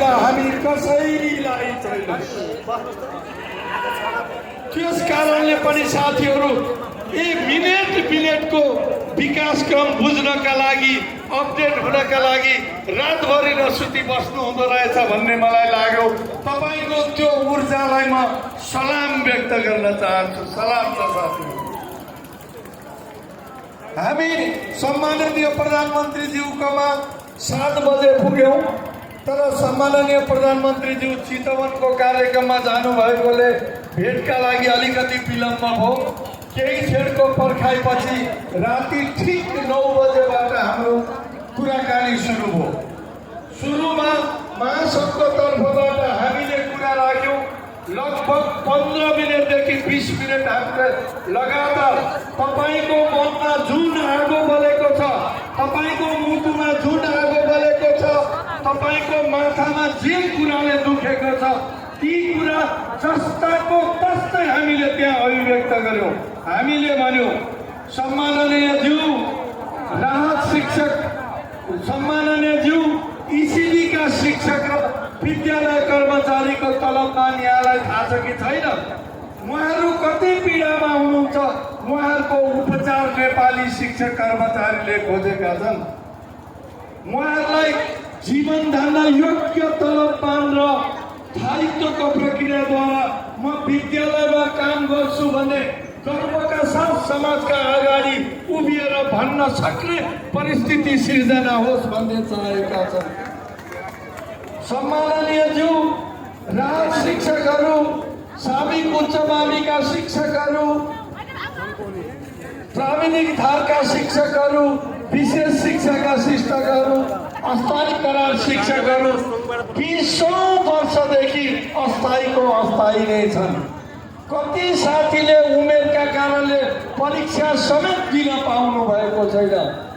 सुविधा हामी कसैलाई छैन। त्यस कारणले पनि साथीहरू मिनेटको विकास क्रम बुझ्नका लागि अपडेट हुनका लागि रातभरि नसुती बस्नु हुँदो रहेछ भन्ने मलाई लाग्यो। तपाईको त्यो ऊर्जालाई म सलाम व्यक्त गर्न चाहन्छु। सलाम छ साथीहरू। हामी सम्माननीय प्रधानमन्त्रीज्यूकोमा 7 बजे पुग्यौं, तर सम्माननीय प्रधानमन्त्रीज्यू चितवनको कार्यक्रममा जानुभएकोले भेटका लागि अलिकति विलम्ब भयो। केही क्षणको पर्खाइपछि राति ठीक 9 बजेबाट हाम्रो कुराकानी सुरु भयो। सुरुमा महासङ्घको तर्फबाट हामीले कुरा राख्यौं। लगभग 15 मिनटदेखि 20 मिनट हामीले लगातार तपाईको मनमा जुन आगो बलेको छ, तपाईको मुटुमा जुन आगो बलेको छ, तपाईको माथामा जे कुराले दुखेको छ, ती कुरा जस्ताको तस्तै हामीले त्यहाँ अभिव्यक्त गर्यौं। हामीले भन्यौं सम्माननीय ज्यू राहत शिक्षक, सम्माननीय ज्यू ईसीबी का शिक्षक र विद्यालय कर्मचारीको तलबमा यहाँलाई थाहा छ कि छैन? उहाँहरू कति पीडामा हुनुहुन्छ। उहाँहरूको उपचार नेपाली शिक्षक कर्मचारीले खोजेका छन्। उहाँहरूलाई जीवन धान्न योग्य तलबमान र स्थायित्वको प्रक्रियाद्वारा म विद्यालयमा काम गर्छु भन्ने गर्वका साथ समाजका अगाडि उभिएर भन्न सक्ने परिस्थिति सिर्जना होस् भन्ने चाहेका छन्। सम्माननीय ज्यू राहत शिक्षकहरू, साबिक उच्च माविका शिक्षकहरू, प्राविधिक धारका शिक्षकहरू, विशेष शिक्षाका शिक्षकहरू, अस्थायी करार शिक्षकहरू 20 वर्षदेखि अस्थायीको अस्थायी नै छन्। कति साथीले उमेरका कारणले परीक्षा समेत दिन पाउनु भएको छैन।